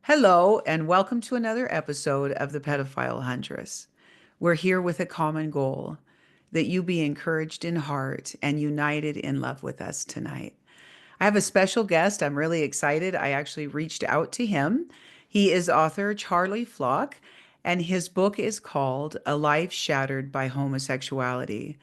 Hello, and welcome to another episode of the Pedophile Huntress. We're here with a common goal that you be encouraged in heart and united in love with us tonight. I have a special guest. I'm really excited. I actually reached out to him. He is author Charlie Flock, and his book is called A Life Shattered by Homosexuality.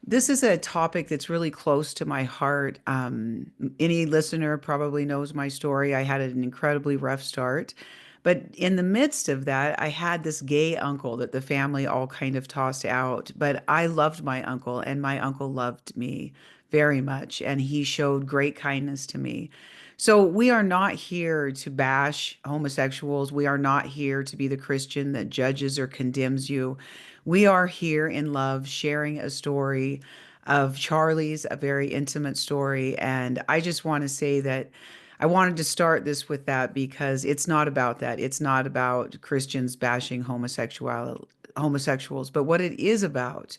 This is a topic that's really close to my heart. Any listener probably knows my story. I had an incredibly rough start. But in the midst of that, I had this gay uncle that the family all kind of tossed out. But I loved my uncle, and my uncle loved me very much. And he showed great kindness to me. So we are not here to bash homosexuals. We are not here to be the Christian that judges or condemns you. We are here in love, sharing a story of Charlie's, a very intimate story. And I just want to say that I wanted to start this with that because it's not about that. It's not about Christians bashing homosexuals, but what it is about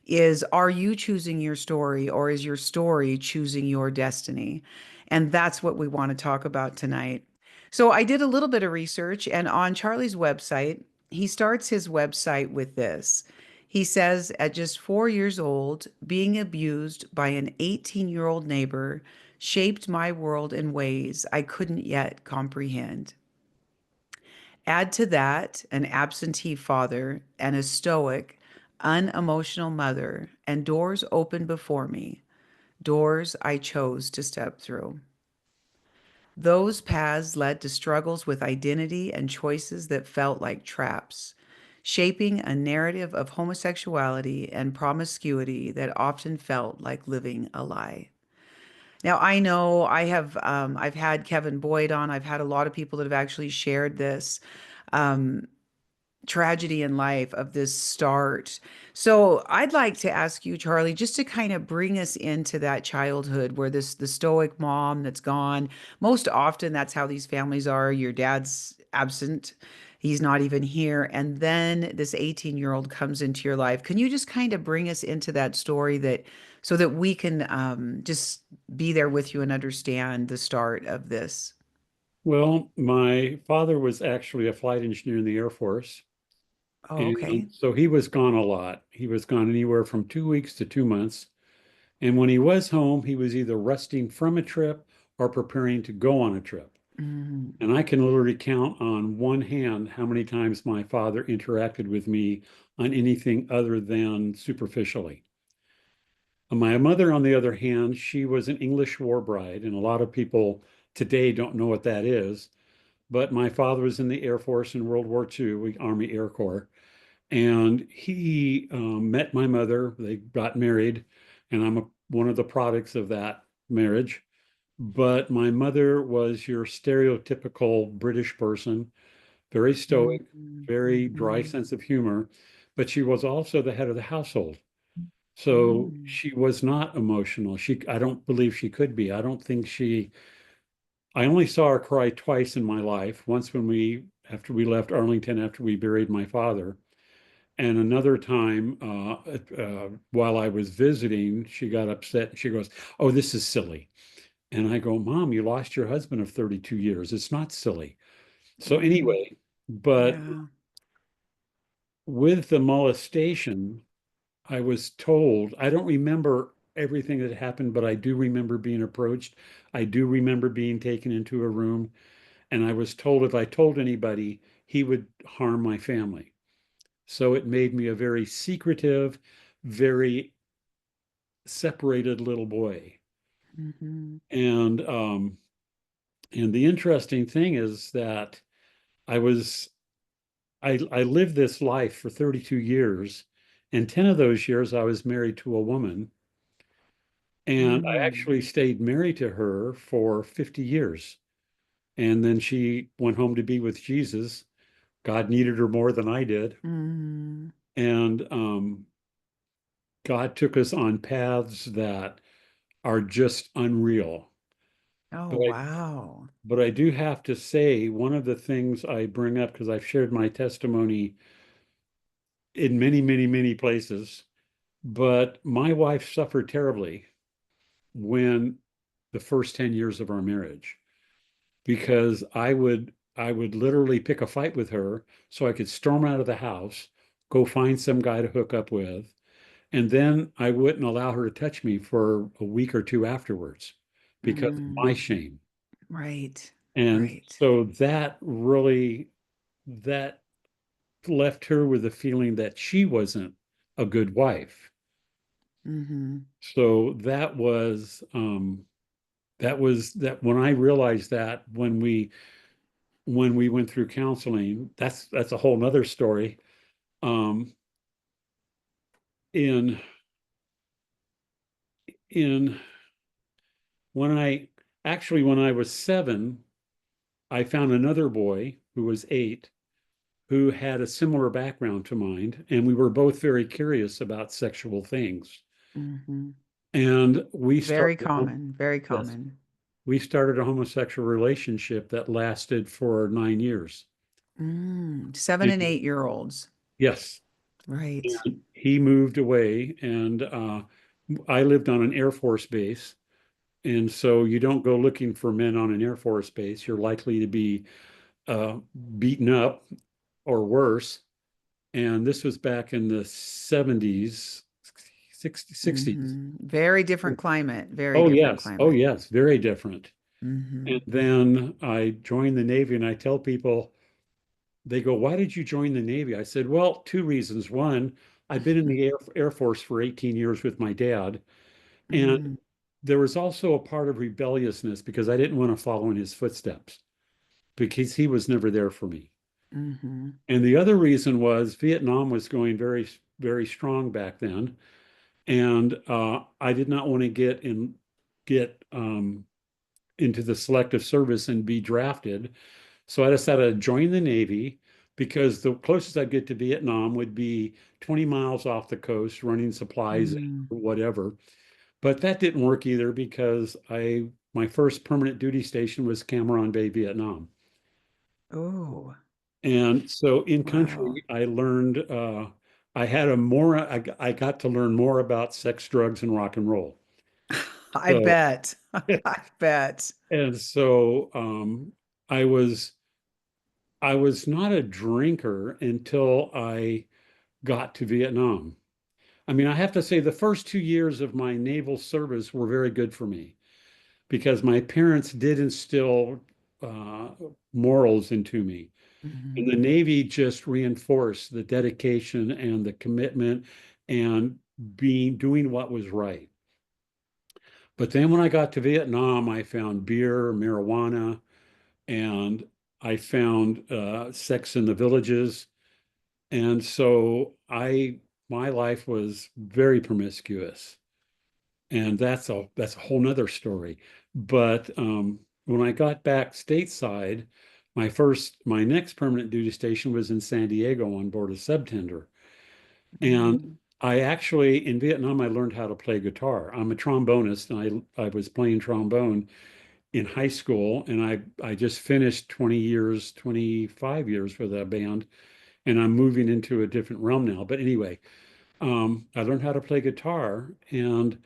is, are you choosing your story, or is your story choosing your destiny? And that's what we want to talk about tonight. So I did a little bit of research, and on Charlie's website, he starts his website with this. He says, at just 4 years old, being abused by an 18-year-old neighbor shaped my world in ways I couldn't yet comprehend. Add to that an absentee father and a stoic, unemotional mother, and doors opened before me, doors I chose to step through. Those paths led to struggles with identity and choices that felt like traps, shaping a narrative of homosexuality and promiscuity that often felt like living a lie. Now, I know I've had Kevin Boyd on. I've had a lot of people that have actually shared this. Um, Tragedy in life of this start. So I'd like to ask you, Charlie, just to kind of bring us into that childhood where the stoic mom that's gone. Most often that's how these families are. Your dad's absent. He's not even here. And then this 18-year-old comes into your life. Can you just kind of bring us into that story that so that we can just be there with you and understand the start of this? Well, my father was actually a flight engineer in the Air Force. Oh, okay. And so he was gone a lot. He was gone anywhere from 2 weeks to 2 months. And when he was home, he was either resting from a trip or preparing to go on a trip. Mhm. And I can literally count on one hand how many times my father interacted with me on anything other than superficially. My mother, on the other hand, she was an English war bride, and a lot of people today don't know what that is. But my father was in the Air Force in World War II, Army Air Corps, and he met my mother. They got married, and one of the products of that marriage. But my mother was your stereotypical British person, very stoic, Mhm. very dry Mhm. sense of humor, but she was also the head of the household. So Mm. she was not emotional. I don't believe she could be. I only saw her cry twice in my life. Once after we left Arlington, after we buried my father, and another time while I was visiting, she got upset and she goes, "Oh, this is silly." And I go, "Mom, you lost your husband of 32 years. It's not silly." So Mhm. anyway, but Yeah. with the molestation, I was told, I don't remember everything that happened, but I do remember being approached. I do remember being taken into a room. And I was told if I told anybody, he would harm my family. So it made me a very secretive, very separated little boy. Mhm. And and the interesting thing is that I was I lived this life for 32 years, and 10 of those years I was married to a woman, and I Mm. actually stayed married to her for 50 years. And then she went home to be with Jesus. God needed her more than I did. Mm. And God took us on paths that are just unreal. Oh, But I, wow. but I do have to say, one of the things I bring up, because I've shared my testimony in many, many, many places, but my wife suffered terribly when the first 10 years of our marriage, because I would literally pick a fight with her so I could storm out of the house, go find some guy to hook up with, and then I wouldn't allow her to touch me for a week or two afterwards because of Mm, my shame. right. And Right. so that left her with the feeling that she wasn't a good wife. Mm-hmm. So that when I realized that when we went through counseling, that's a whole nother story. Um, in in when I actually when I was 7, I found another boy who was 8 who had a similar background to mine, and we were both very curious about sexual things. Mm-hmm. And Very common. Very yes, common. we started a homosexual relationship that lasted for 9 years. Mm, 7 and 8-year-olds. Yes, Right. and he moved away, and I lived on an Air Force base. And so you don't go looking for men on an Air Force base. You're likely to be uh, beaten up or worse. And this was back in the 70s, 60s. Mm-hmm. Very different climate. Very Oh, different yes. Oh, climate. yes. Very different. Mm-hmm. And then I joined the Navy, and I tell people, they go, "Why did you join the Navy?" I said, "Well, two reasons. One, I've been in the Air Force for 18 years with my dad. And Mm-hmm. there was also a part of rebelliousness because I didn't want to follow in his footsteps because he was never there for me. Mm-hmm. And the other reason was Vietnam was going very, very strong back then. And I did not want to get into the selective service and be drafted. So I decided to join the Navy because the closest I'd get to Vietnam would be 20 miles off the coast running supplies Mm. or whatever. But that didn't work either because I my first permanent duty station was Cam Ranh Bay, Vietnam. Oh, And so in wow. country, I learned I got to learn more about sex, drugs, and rock and roll. I So bet. I bet. and so I was I was not a drinker until I got to Vietnam. I mean, I have to say the first 2 years of my naval service were very good for me because my parents did instill uh, morals into me. And Hmm. the Navy just reinforced the dedication and the commitment and doing what was right. But then when I got to Vietnam, I found beer, marijuana, and I found sex in the villages. And so my life was very promiscuous. And that's a whole nother story. But when I got back stateside, my next permanent duty station was in San Diego on board a subtender. And Hmm. I actually in Vietnam I learned how to play guitar. I'm a trombonist, and I was playing trombone in high school, and I just finished 20 years, 25 years with a band, and I'm moving into a different realm now. But anyway, I learned how to play guitar, and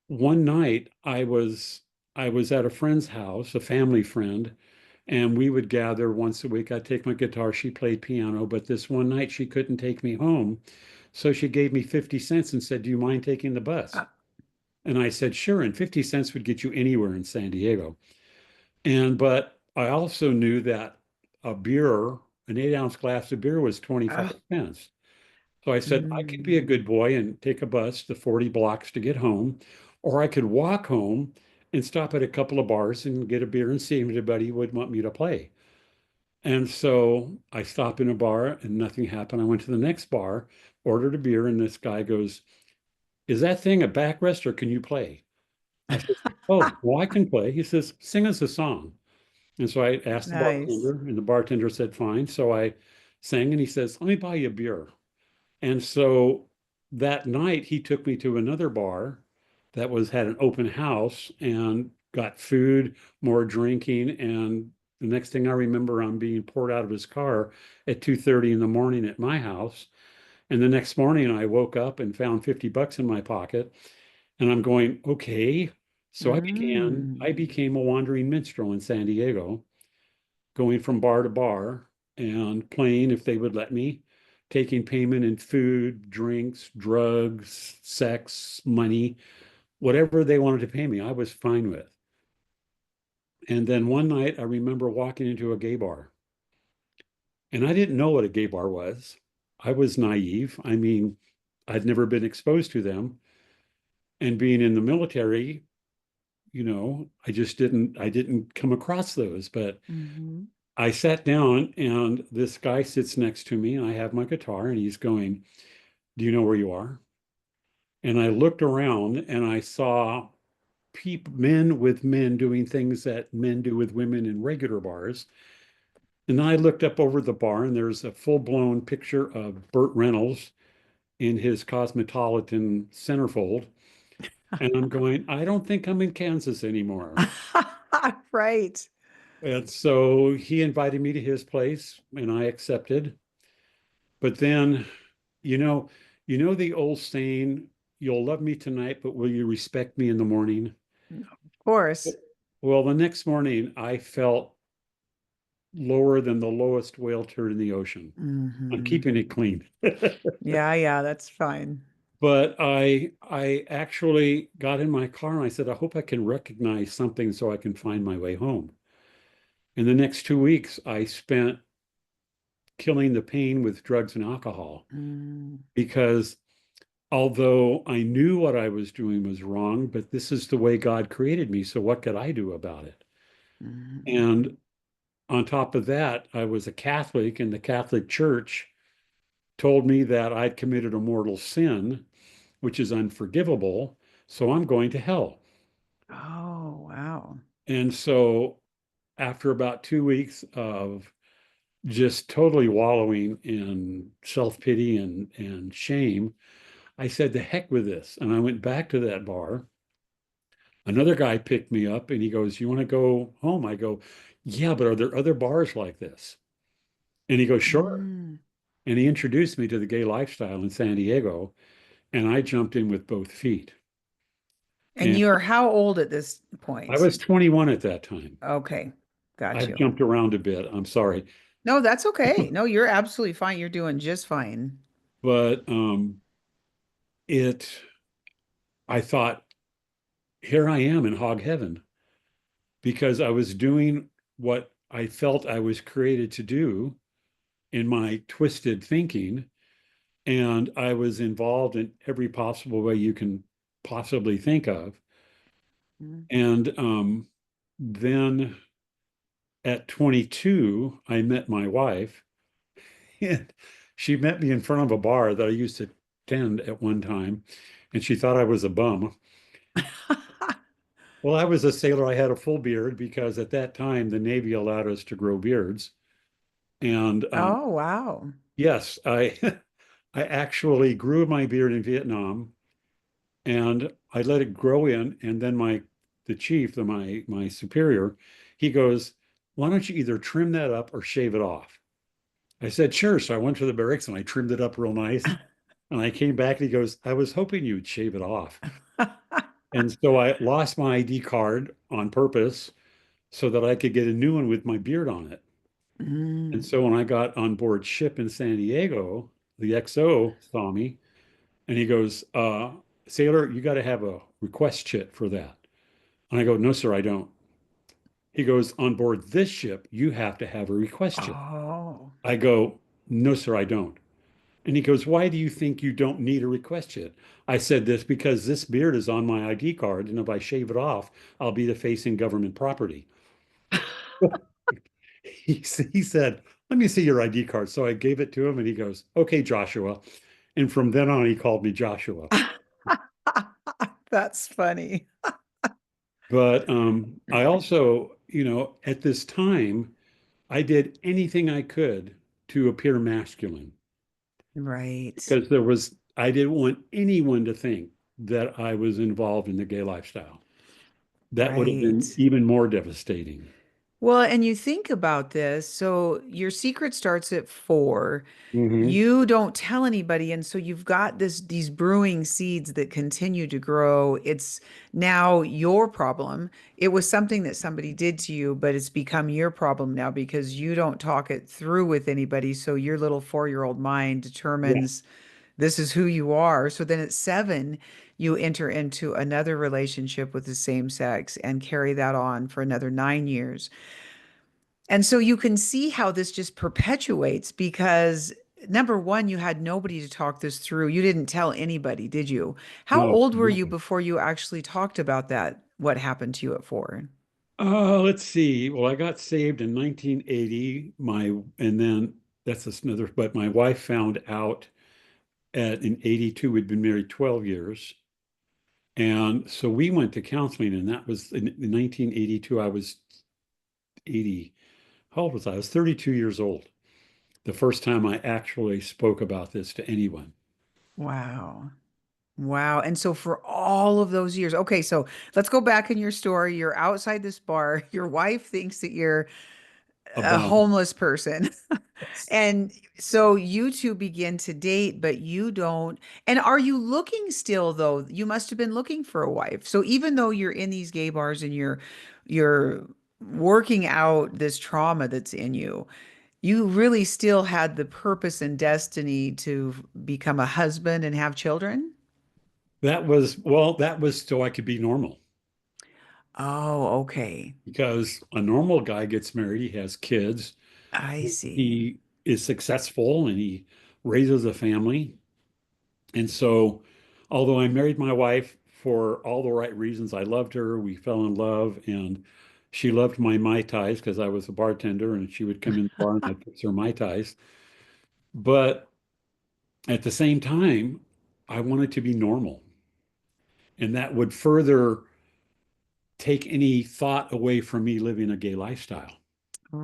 one night I was at a friend's house, a family friend, and we would gather once a week. I'd take my guitar, she played piano, but this one night she couldn't take me home. So she gave me 50 cents and said, "Do you mind taking the bus?" Uh, And I said, "Sure." And 50 cents would get you anywhere in San Diego. But I also knew that a beer, an 8 ounce glass of beer was 25 uh, cents. So I said, I could be a mm. good boy and take a bus the 40 blocks to get home, or I could walk home and stop at a couple of bars and get a beer and see if anybody would want me to play. And so I stopped in a bar and nothing happened. I went to the next bar, ordered a beer, and this guy goes, "Is that thing a backrest or can you play?" I said, "Oh, well, I can play." He says, "Sing us a song." And so I asked the Nice. bartender, and the bartender said, "Fine." So I sang, and he says, "Let me buy you a beer." And so that night he took me to another bar that was had an open house and got food, more drinking, and the next thing I remember, I'm being poured out of his car at 2:30 in the morning at my house. And the next morning I woke up and found 50 bucks in my pocket, and I'm going, okay. So I Mm. became a wandering minstrel in San Diego. going from bar to bar and playing if they would let me, taking payment in food, drinks, drugs, sex, money, whatever they wanted to pay me, I was fine with. And then one night I remember walking into a gay bar, and I didn't know what a gay bar was. I was naive. I mean, I'd never been exposed to them. And being in the military, I didn't come across those. But Hmm. I sat down and this guy sits next to me and I have my guitar and he's going, "Do you know where you are?" And I looked around and I saw men with men doing things that men do with women in regular bars. And then I looked up over the bar and there's a full-blown picture of Burt Reynolds in his Cosmopolitan centerfold. And I'm going, I don't think I'm in Kansas anymore. Right. And so he invited me to his place and I accepted. But then, you know, the old saying, you'll love me tonight, but will you respect me in the morning? Of course. Well, the next morning I felt lower than the lowest whale turd in the ocean. I'm Hmm. keeping it clean. Yeah, yeah, that's fine. But I actually got in my car and I said, I hope I can recognize something so I can find my way home. In the next 2 weeks, I spent killing the pain with drugs and alcohol Mm, because although I knew what I was doing was wrong, but this is the way God created me. So what could I do about it? mhm. And on top of that, I was a Catholic, and the Catholic Church told me that I'd committed a mortal sin, which is unforgivable. So I'm going to hell. Oh, wow. And so after about 2 weeks of just totally wallowing in self-pity and shame, I said, the heck with this. And I went back to that bar. Another guy picked me up and he goes, "You want to go home?" I go, "Yeah, but are there other bars like this?" And he goes, "Sure." Mm. And he introduced me to the gay lifestyle in San Diego. And I jumped in with both feet. And And you're how old at this I point? was 21 at that time. Okay, got I've you. jumped around a bit. I'm sorry. No, that's okay. No, you're absolutely fine. You're doing just fine. But it, I thought, here I am in hog heaven because I was doing what I felt I was created to do in my twisted thinking. And I was involved in every possible way you can possibly think of. Mm. And then at 22, I met my wife, and she met me in front of a bar that I used to attend at one time, and she thought I was a bum. Well, I was a sailor. I had a full beard because at that time the Navy allowed us to grow beards. And Oh, wow. yes, I I actually grew my beard in Vietnam and I let it grow in. And then the chief, my superior, he goes, "Why don't you either trim that up or shave it off?" I said, "Sure." So I went to the barracks and I trimmed it up real nice. And I came back and he goes, "I was hoping you'd shave it off." And so I lost my ID card on purpose so that I could get a new one with my beard on it. And Mm. so when I got on board ship in San Diego, the XO saw me and he goes, "Sailor, you got to have a request chit for that." And I go, "No, sir, I don't." He goes, "On board this ship, you have to have a request chit." Oh. I go, "No, sir, I don't." And he goes, "Why do you think you don't need a request chit?" I said, "This because this beard is on my ID card, and if I shave it off, I'll be defacing government property." He said, "Let me see your ID card." So I gave it to him, and he goes, "Okay, Joshua." And from then on, he called me Joshua. That's funny. But I also, at this time, I did anything I could to appear masculine Right. because I didn't want anyone to think that I was involved in the gay lifestyle. That would have been Right. even more devastating. Well, and you think about this, so your secret starts at 4. Hmm. You don't tell anybody, and so you've got these brewing seeds that continue to grow. It's now your problem. It was something that somebody did to you, but it's become your problem now because you don't talk it through with anybody. So your little 4-year-old mind Yeah. determines this is who you are. So then at 7, you enter into another relationship with the same sex and carry that on for another 9 years. And so you can see how this just perpetuates because number one, you had nobody to talk this through. You didn't tell anybody, did you? How No. old were No. you before you actually talked about that? What happened to you at 4? Let's see. Well, I got saved in 1980. And then that's another, but my wife found out in 82. We'd been married 12 years. And so we went to counseling, and that was in 1982. I was 80. How old was I? I was 32 years old the first time I actually spoke about this to anyone. Wow. Wow. And so for all of those years, okay, so let's go back in your story. You're outside this bar. Your wife thinks that you're a About homeless person. And so you two begin to date, but you don't. And are you looking still though? You must have been looking for a wife. So even though you're in these gay bars and you're working out this trauma that's in you, you really still had the purpose and destiny to become a husband and have children? that was so I could be normal Oh, okay. because a normal guy gets married, he has kids, I see. he is successful and he raises a family. And so, although I married my wife for all the right reasons, I loved her, we fell in love, and she loved my Mai Tais because I was a bartender and she would come in the bar and I'd fix her Mai Tais. But at the same time, I wanted to be normal. And that would further take any thought away from me living a gay lifestyle.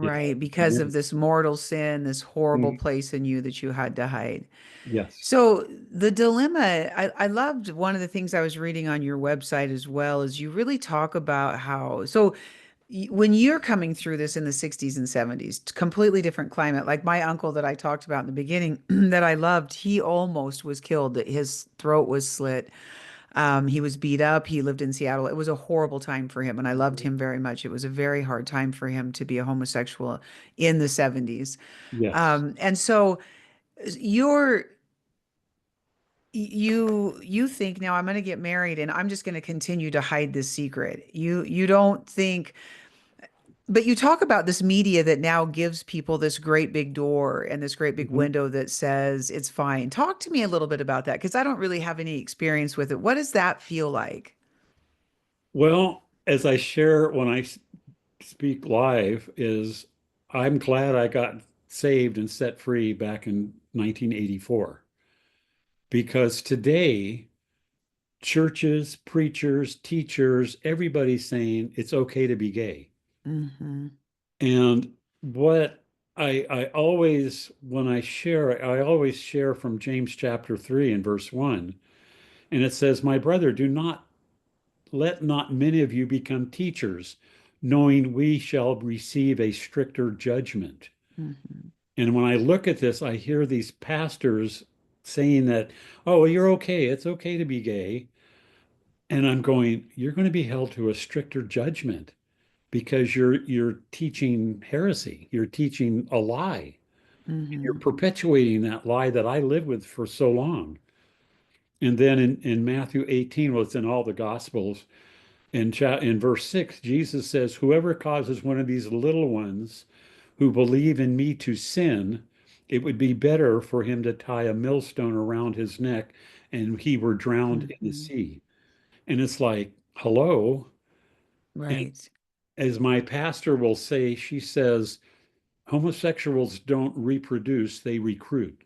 If I Right, because of never, this mortal sin, this horrible Mhm. place in you that you had to hide. Yes. So the dilemma, I loved one of the things I was reading on your website as well, is you really talk about how, so when you're coming through this in the 60s and 70s, completely different climate. Like my uncle that I talked about in the beginning that I loved, he almost was killed. His throat was slit. He was beat up. He lived in Seattle. It was a horrible time for him, and I loved him very much. It was a very hard time for him to be a homosexual in the 70s. Yes. And so you're you think now I'm going to get married and I'm just going to continue to hide this secret. You don't think, but you talk about this media that now gives people this great big door and this great big Mhm. window that says it's fine. Talk to me a little bit about that because I don't really have any experience with it. What does that feel like? Well, as I share when speak live, is I'm glad I got saved and set free back in 1984 because today churches, preachers, teachers, everybody's saying it's okay to be gay. Hmm. And what I always, when I share, I always share from James chapter 3 and verse 1. And it says, My brother, do not let not many of you become teachers, knowing we shall receive a stricter judgment. Hmm. And when I look at this, I hear these pastors saying that, oh, you're okay. It's okay to be gay. And I'm going, you're going to be held to a stricter judgment because you're teaching heresy. You're teaching a lie. You're Hmm. perpetuating that lie that I lived with for so long. And then in Matthew 18, well, it's in all the Gospels, in verse 6, Jesus says, Whoever causes one of these little ones who believe in me to sin, it would be better for him to tie a millstone around his neck and he were drowned in the Hmm. sea. And it's like, hello. And Right, as my pastor will say, she says, homosexuals don't reproduce, they recruit.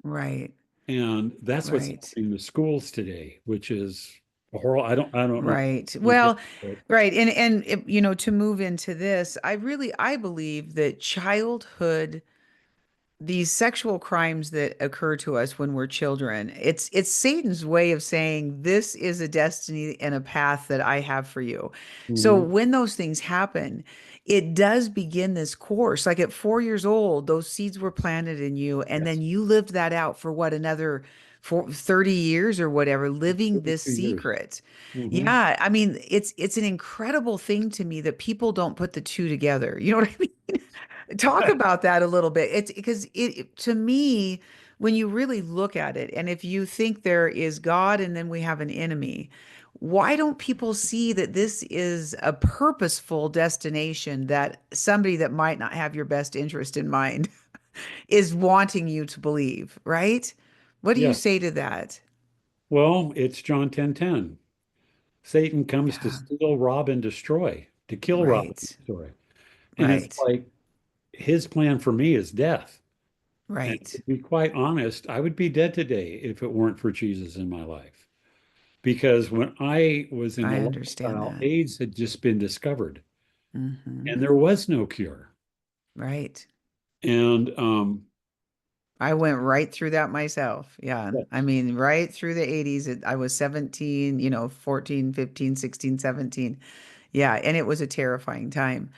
right, And that's what's right. happening in the schools today, which is a horrible. I don't know. Right. Details, Well, but right. And to move into this, I believe that childhood these sexual crimes that occur to us when we're children, it's Satan's way of saying this is a destiny and a path that I have for you. So Hmm. when those things happen, it does begin this course. Like at 4 years old, those seeds were planted in you, and then Yes. you lived that out for what, another 30 years or whatever, living this 2 years. secret. Hmm. Yeah, I mean, it's an incredible thing to me that people don't put the two together. You know what I mean? Talk about that a little bit. It's because to me, when you really look at it, and if you think there is God and then we have an enemy, why don't people see that this is a purposeful destination that somebody that might not have your best interest in mind is wanting you to believe, right? What do you Yes. say to that? Well, it's John 10:10. Satan comes to Yeah, steal, rob, and destroy, to kill, rob, and right, destroy. And it's right, like his plan for me is death. And to right. be quite honest, I would be dead today if it weren't for Jesus in my life. Because when I was in the I understand lifestyle, that. AIDS had just been discovered Hmm. and there was no cure. Right. And I went right through that myself. Yeah. I yes, mean, right through the 80s. I was 17, 14, 15, 16, 17. Yeah. And it was a terrifying time.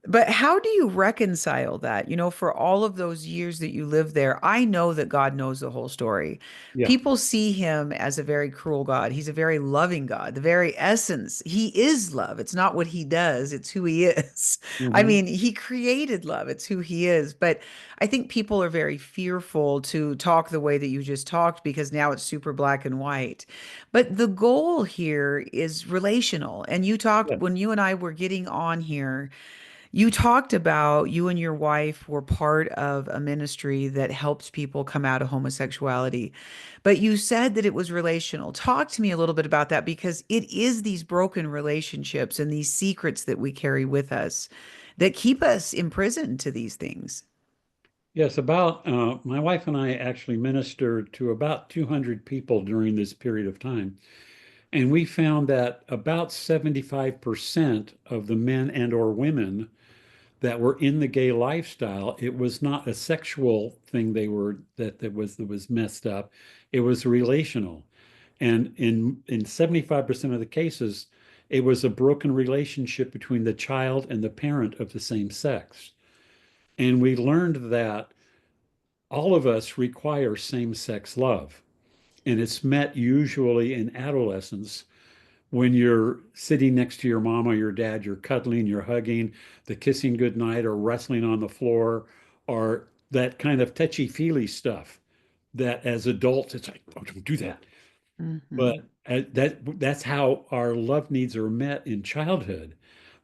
But how do you reconcile that? For all of those years that you lived there, I know that God knows the whole story. yeah. People see him as a very cruel God. He's a very loving God. The very essence, he is love. It's not what he does, it's who he is. I Hmm. mean, he created love, it's who he is. But I think people are very fearful to talk the way that you just talked because now it's super black and white. But the goal here is relational. And you talked Yes. when you and I were getting on here. You talked about you and your wife were part of a ministry that helps people come out of homosexuality, but you said that it was relational. Talk to me a little bit about that because it is these broken relationships and these secrets that we carry with us that keep us imprisoned to these things. Yes, about my wife and I actually ministered to about 200 people during this period of time. And we found that about 75% of the men and or women that were in the gay lifestyle, it was not a sexual thing that was messed up. It was relational. And in 75% of the cases, it was a broken relationship between the child and the parent of the same sex. And we learned that all of us require same-sex love. And it's met usually in adolescence when you're sitting next to your mom or your dad, you're cuddling, you're hugging, the kissing goodnight, or wrestling on the floor, or that kind of touchy-feely stuff that as adults, it's like, oh, don't do that. But Hmm. that's how our love needs are met in childhood.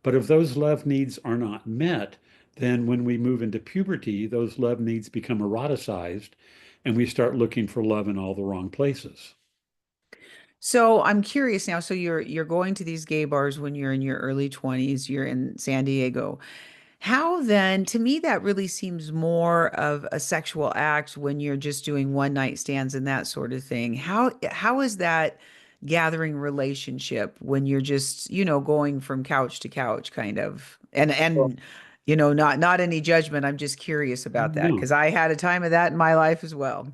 But if those love needs are not met, then when we move into puberty, those love needs become eroticized and we start looking for love in all the wrong places. So I'm curious now. So you're going to these gay bars when you're in your early 20s, you're in San Diego. How then, to me, that really seems more of a sexual act when you're just doing one night stands and that sort of thing. How is that gathering relationship when you're just, going from couch to couch kind of? Well, Not any judgment. I'm just curious about that no. because I had a time of that in my life as well.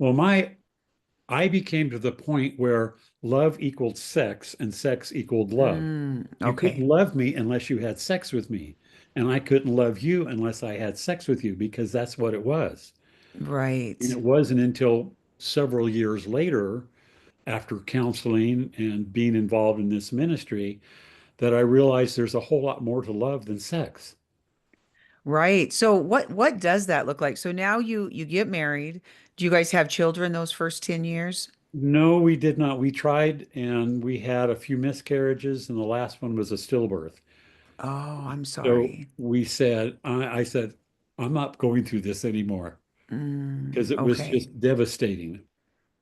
Well, I became to the point where love equaled sex and sex equaled love. You couldn't Okay. love me unless you had sex with me, and I couldn't love you unless I had sex with you because that's what it was. And Right. it wasn't until several years later, after counseling and being involved in this ministry, that I realized there's a whole lot more to love than sex. Right. So what does that look like? So now you get married. Do you guys have children those first 10 years? No, we did not. We tried and we had a few miscarriages, and the last one was a stillbirth. Oh, I'm So sorry. I said, I'm not going through this anymore because it was Okay. just devastating,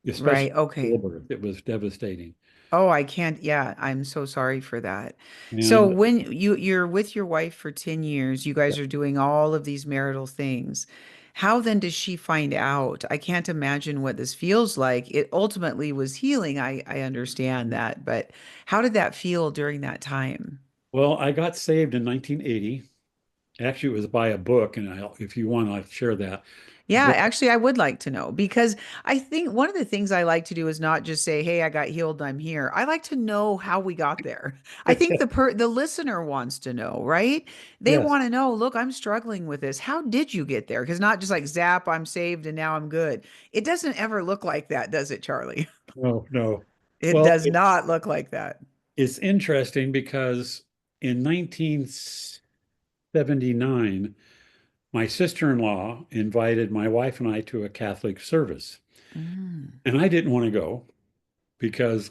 especially Right. Okay. stillbirth. It was devastating. Oh, I can't. Yeah, I'm so sorry for that. So And when you're with your wife for 10 years, you yeah, guys are doing all of these marital things. How then does she find out? I can't imagine what this feels like. It ultimately was healing. I understand that, but how did that feel during that time? well, I got saved in 1980 Actually, it was by a book, and if you want, I'll share that. Yeah, But actually, I would like to know because I think one of the things I like to do is not just say, "Hey, I got healed, I'm here." I like to know how we got there. I think the listener wants to know, right? They yes, want to know, "Look, I'm struggling with this. How did you get there?" Because not just like zap, I'm saved and now I'm good. It doesn't ever look like that, does it, Charlie? no, no. It Well, does not look like that. it's interesting because in 1979, my sister-in-law invited my wife and I to a Catholic service. Mm, And I didn't want to go because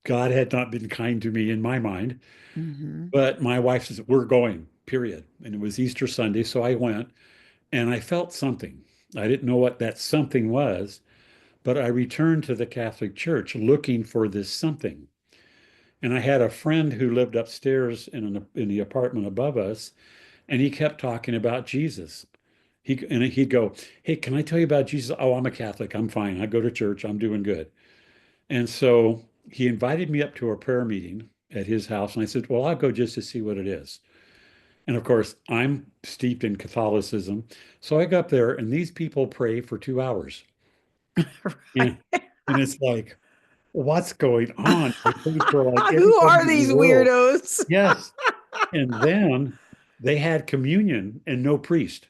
God had not been kind to me in my mind. hmm But my wife says, we're going, period. And it was Easter Sunday. So I went and I felt something. I didn't know what that something was, but I returned to the Catholic Church looking for this something. And I had a friend who lived upstairs in the apartment above us, and he kept talking about Jesus. He'd go, "Hey, can I tell you about Jesus?" "Oh, I'm a Catholic. I'm fine. I go to church. I'm doing good." And so he invited me up to a prayer meeting at his house, and I said, "Well, I'll go just to see what it is." And of course, I'm steeped in Catholicism, so I go up there, and these people pray for 2 hours. Right. And, and it's like, what's going on? They prayed for like Who everybody are in the these world. weirdos? Yes. And then they had communion and no priest.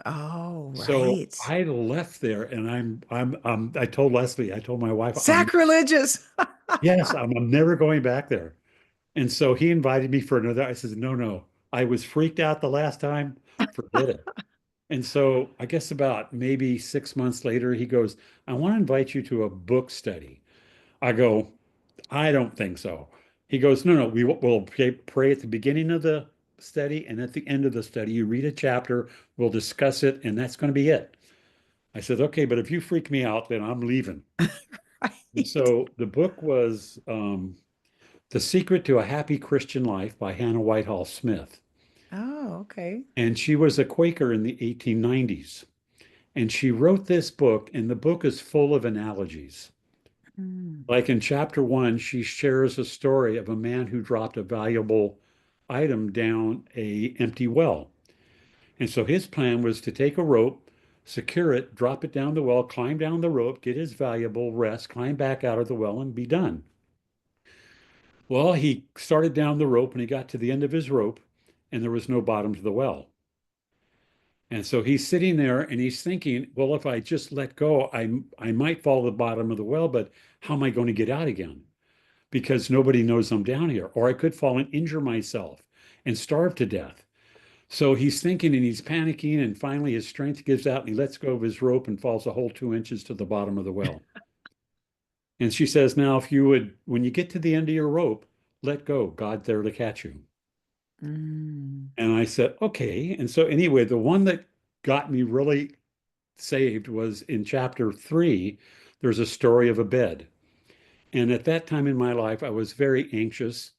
Oh, So right. I left there and I told Leslie, I told my wife, Sacrilegious. yes, I'm never going back there. And so he invited me for another. I said, no, no, I was freaked out the last time. Forget it. And so I guess about maybe 6 months later, he goes, I want to invite you to a book study. I go, I don't think so. He goes, no, no, we'll pray at the beginning of the study and at the end of the study. You read a chapter, we'll discuss it, and that's going to be it. I said, okay, but if you freak me out, then I'm leaving. And Right. so the book was The Secret to a Happy Christian Life by Hannah Whitehall Smith. Oh, okay. And she was a Quaker in the 1890s. And she wrote this book, and the book is full of analogies. Mm. Like in chapter one, she shares a story of a man who dropped a valuable item down a empty well. And so his plan was to take a rope, secure it, drop it down the well, climb down the rope, get his valuable, rest, climb back out of the well, and be done. Well, he started down the rope and he got to the end of his rope, and there was no bottom to the well. And so he's sitting there and he's thinking, well, if I just let go, I might fall to the bottom of the well, but how am I going to get out again? Because nobody knows I'm down here. Or I could fall and injure myself and starve to death. So he's thinking and he's panicking, and finally his strength gives out and he lets go of his rope and falls a whole 2 inches to the bottom of the well. And she says, now, if you would, when you get to the end of your rope, let go. God's there to catch you. Mm. And I said, okay. And so, anyway, the one that got me really saved was in chapter three. There's a story of a bed. And at that time in my life, I was very anxious.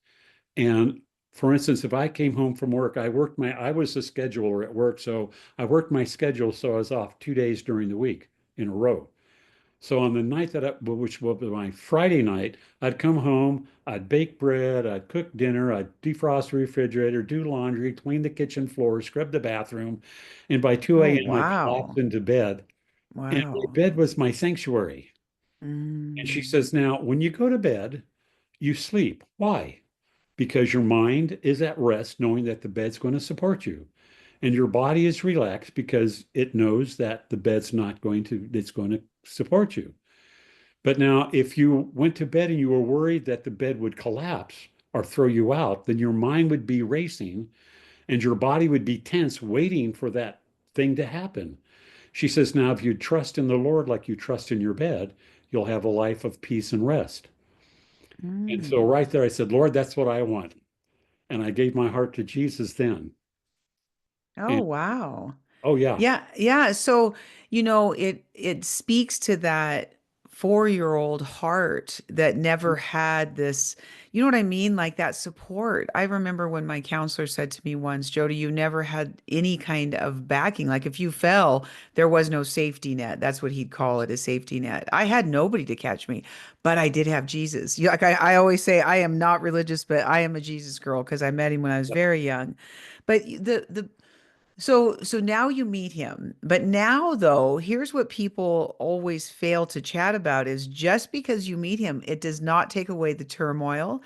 And for instance, if I came home from work, I was a scheduler at work. So I worked my schedule. So I was off 2 days during the week in a row. So on the night which was my Friday night, I'd come home, I'd bake bread, I'd cook dinner, I'd defrost the refrigerator, do laundry, clean the kitchen floor, scrub the bathroom. And by 2 Oh, a.m., I'd collapse wow. into bed. And my Wow. bed was my sanctuary. And she Mm. says, now, when you go to bed, you sleep. Why? Because your mind is at rest, knowing that the bed's going to support you. And your body is relaxed because it knows that the bed's not going to, it's going to support you. But now, if you went to bed and you were worried that the bed would collapse or throw you out, then your mind would be racing and your body would be tense, waiting for that thing to happen. She says, now, if you trust in the Lord like you trust in your bed, you'll have a life of peace and rest. And so, Mm. right there, I said, Lord, that's what I want. And I gave my heart to Jesus then. Oh, And wow. oh, yeah, Yeah, yeah. So, it speaks to that 4-year-old heart that never had this, you know what I mean? Like that support. I remember when my counselor said to me once, Jody, you never had any kind of backing. Like if you fell, there was no safety net. That's what he'd call it, a safety net. I had nobody to catch me, but I did have Jesus. Like I always say, I am not religious, but I am a Jesus girl because I met him when I was very young. But so now you meet him. But now though, here's what people always fail to chat about is just because you meet him, it does not take away the turmoil,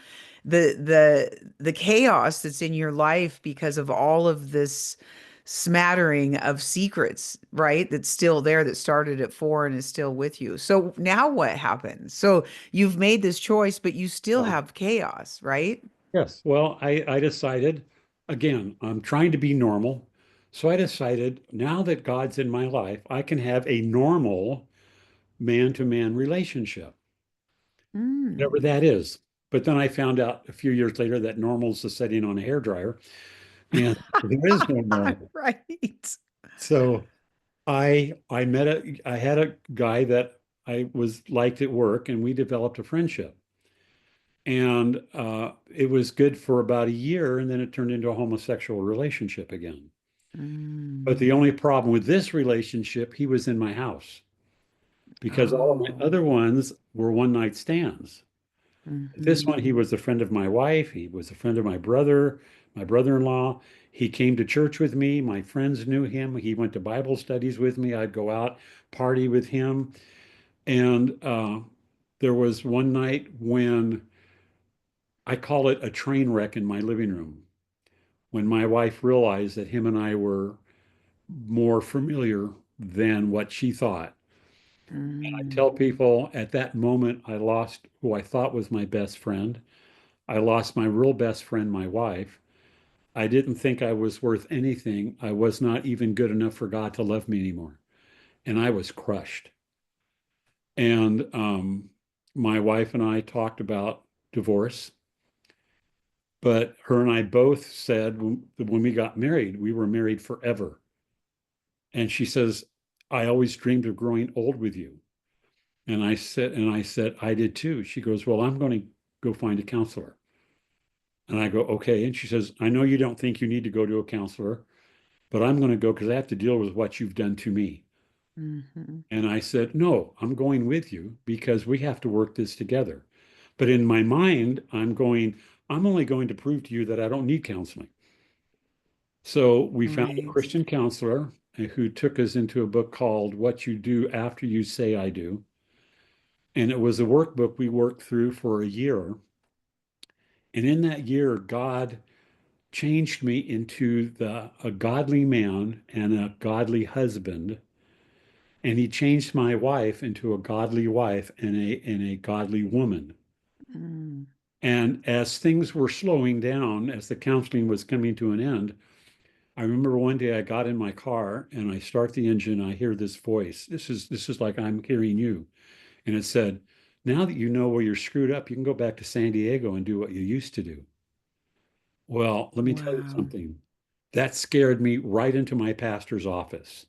the chaos that's in your life because of all of this smattering of secrets, right? That's still there that started at 4 and is still with you. So now what happens? So you've made this choice, but you still Well, have chaos, right? yes. Well, I decided, again, I'm trying to be normal. So I decided now that God's in my life, I can have a normal man-to-man relationship, whatever Mm. that is. But then I found out a few years later that normal is the setting on a hairdryer, and there is no normal. Right. So I had a guy that I was liked at work, and we developed a friendship. And it was good for about a year, and then it turned into a homosexual relationship again. But the Mm. only problem with this relationship, he was in my house because all of my Oh. other ones were one night stands. This one, he Hmm. was a friend of my wife. He was a friend of my brother-in-law. He came to church with me. My friends knew him. He went to Bible studies with me. I'd go out, party with him. And there was one night when I call it a train wreck in my living room, when my wife realized that him and I were more familiar than what she thought. I tell Mm. people at that moment, I lost who I thought was my best friend. I lost my real best friend, my wife. I didn't think I was worth anything. I was not even good enough for God to love me anymore. And I was crushed. And my wife and I talked about divorce, but her and I both said when we got married, we were married forever. And she says, I always dreamed of growing old with you. And I said, I did too. She goes, well, I'm going to go find a counselor. And I go, okay. And she says, I know you don't think you need to go to a counselor, but I'm going to go because I have to deal with what you've done to me. Hmm. And I said, no, I'm going with you because we have to work this together. But in my mind, I'm only going to prove to you that I don't need counseling. So we found a Right. Christian counselor who took us into a book called What You Do After You Say I Do. And it was a workbook we worked through for a year. And in that year, God changed me into a godly man and a godly husband. And he changed my wife into a godly wife and a godly woman. Mm. And as things were slowing down, as the counseling was coming to an end, I remember one day I got in my car and I start the engine. I hear this voice. This is like I'm hearing you. And it said, now that you know where you're screwed up, you can go back to San Diego and do what you used to do. Well, let me tell you Wow. something. That scared me right into my pastor's office.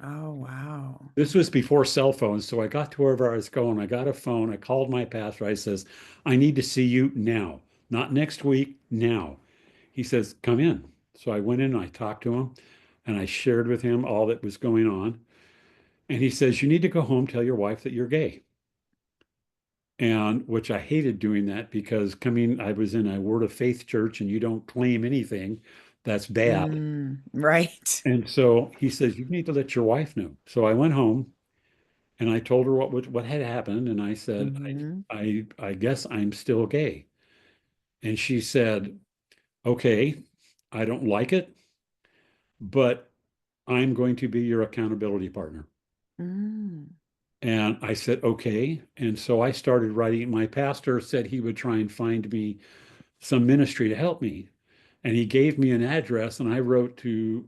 Oh, wow. This was before cell phones. So I got to wherever I was going. I got a phone. I called my pastor. I says, I need to see you now, not next week, now. He says, come in. So I went in and I talked to him and I shared with him all that was going on. And he says, you need to go home, tell your wife that you're gay. And which I hated doing that because I was in a Word of Faith church and you don't claim anything, that's bad. Mm. Right. And so he says, you need to let your wife know. So I went home and I told her what had happened. And I said, Hmm. I guess I'm still gay. And she said, okay, I don't like it, but I'm going to be your accountability partner. Mm. And I said, okay. And so I started writing. My pastor said he would try and find me some ministry to help me. And he gave me an address, and I wrote to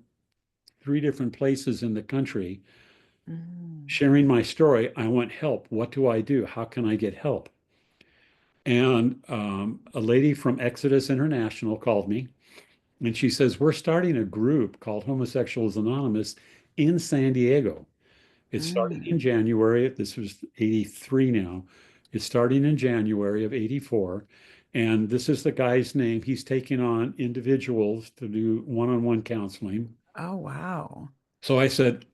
3 different places in the country Mm. sharing my story. I want help. What do I do? How can I get help? And a lady from Exodus International called me, and she says, we're starting a group called Homosexuals Anonymous in San Diego. It's starting Mm. in January. This was 83 now. It's starting in January of 84. And this is the guy's name. He's taking on individuals to do one-on-one counseling. Oh, wow. So I said,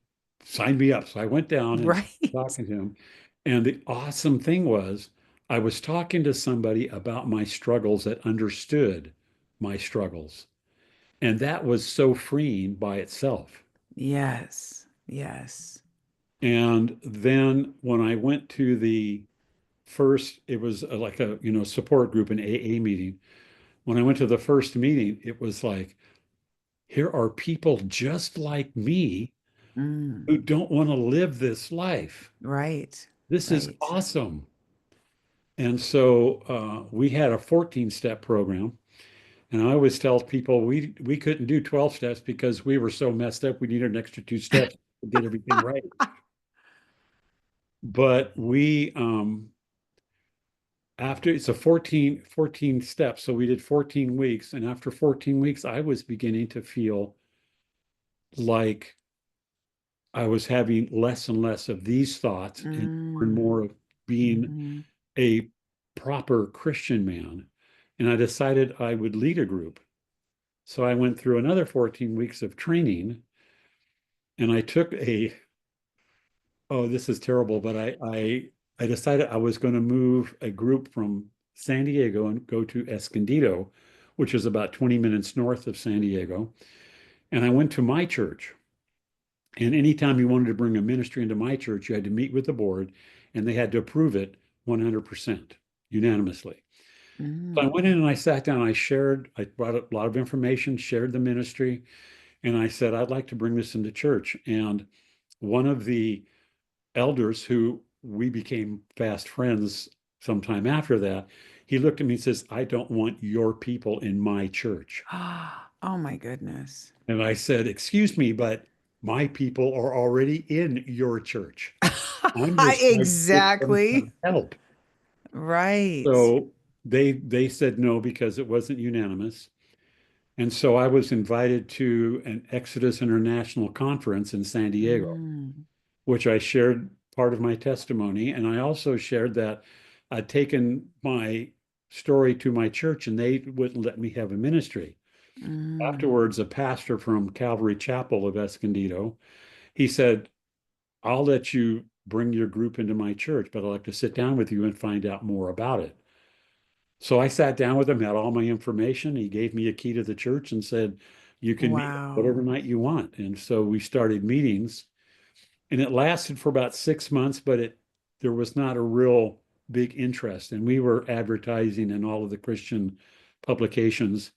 sign me up. So I went down and Right. talking to him. And the awesome thing was, I was talking to somebody about my struggles that understood my struggles. And that was so freeing by itself. Yes. Yes. And then when I went to the first, it was like a, support group, an AA meeting. When I went to the first meeting, it was like, here are people just like me Mm. who don't want to live this life. Right. This is Right. awesome. And so we had a 14-step program. And I always tell people we couldn't do 12 steps because we were so messed up. We needed an extra 2 steps to get everything right. But after it's a 14 steps. So we did 14 weeks. And after 14 weeks, I was beginning to feel like I was having less and less of these thoughts and Mm. more of being Hmm. a proper Christian man. And I decided I would lead a group. So I went through another 14 weeks of training and I took oh, this is terrible, but I decided I was going to move a group from San Diego and go to Escondido, which is about 20 minutes north of San Diego. And I went to my church. And anytime you wanted to bring a ministry into my church, you had to meet with the board and they had to approve it 100% unanimously. So I Mm. went in and I sat down, I brought a lot of information, shared the ministry, and I said, I'd like to bring this into church. And one of the elders who we became fast friends sometime after that, he looked at me and says, I don't want your people in my church. Oh my goodness. And I said, excuse me, but my people are already in your church. I'm just trying to get them Exactly. some help. Right. So they said no because it wasn't unanimous. And so I was invited to an Exodus International conference in San Diego, Mm. which I shared part of my testimony. And I also shared that I'd taken my story to my church and they wouldn't let me have a ministry. Mm. Afterwards, a pastor from Calvary Chapel of Escondido, he said, I'll let you bring your group into my church, but I'd like to sit down with you and find out more about it. So I sat down with him, had all my information. He gave me a key to the church and said, you can meet whatever Wow. night you want. And so we started meetings and it lasted for about 6 months, but there was not a real big interest. And we were advertising in all of the Christian publications.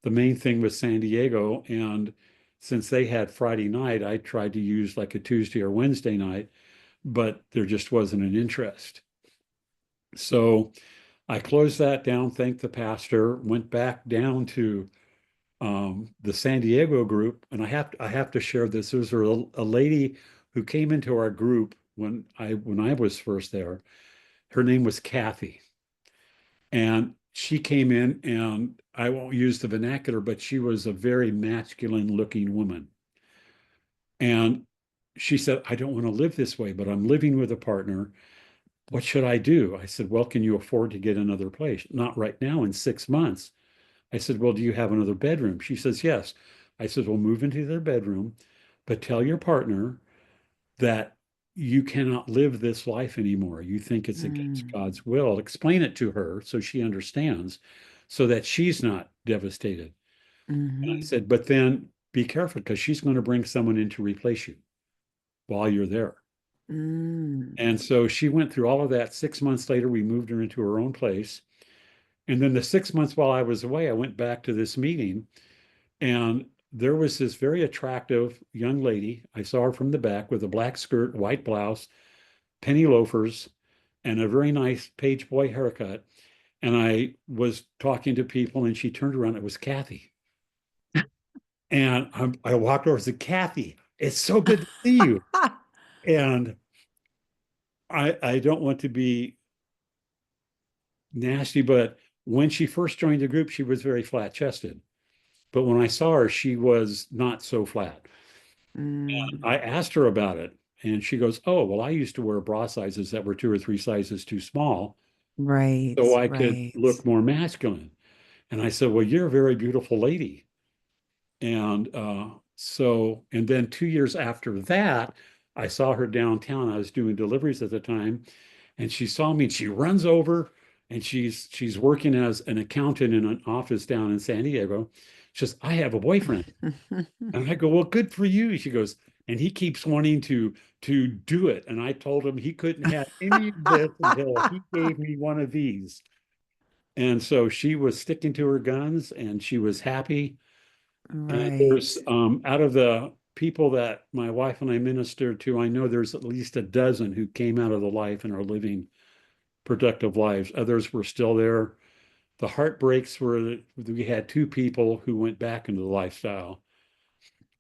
The main thing was San Diego. And since they had Friday night, I tried to use like a Tuesday or Wednesday night, but there just wasn't an interest. So I closed that down, thanked the pastor, went back down to the San Diego group, and I have to share this. There was a lady who came into our group when I was first there. Her name was Kathy, and she came in, and I won't use the vernacular, but she was a very masculine looking woman. And she said, I don't want to live this way, but I'm living with a partner. What should I do? I said, well, can you afford to get another place? Not right now, in 6 months. I said, well, do you have another bedroom? She says, yes. I said, well, move into their bedroom, but tell your partner that you cannot live this life anymore. You think it's against Mm. God's will. Explain it to her so she understands, so that she's not devastated. And I Hmm. said, but then be careful because she's going to bring someone in to replace you while you're there. Mm. And so she went through all of that. 6 months later, we moved her into her own place. And then the 6 months while I was away, I went back to this meeting and there was this very attractive young lady. I saw her from the back with a black skirt, white blouse, penny loafers, and a very nice page boy haircut. And I was talking to people and she turned around. It was Kathy. And I walked over and said, Kathy, it's so good to see you. And I don't want to be nasty, but when she first joined the group, she was very flat chested. But when I saw her, she was not so flat. Mm. I asked her about it. And she goes, oh, well, I used to wear bra sizes that were 2 or 3 sizes too small Right, so I could right. look more masculine. And I said, well, you're a very beautiful lady. And and then 2 years after that, I saw her downtown. I was doing deliveries at the time, and she saw me and she runs over and she's working as an accountant in an office down in San Diego. She says, I have a boyfriend. And I go, well, good for you. She goes, and he keeps wanting to do it. And I told him he couldn't have any of this until he gave me one of these. And so she was sticking to her guns and she was happy. And there's Right, out of the people that my wife and I ministered to, I know there's at least a dozen who came out of the life and are living productive lives. Others were still there. The heartbreaks were that we had two people who went back into the lifestyle,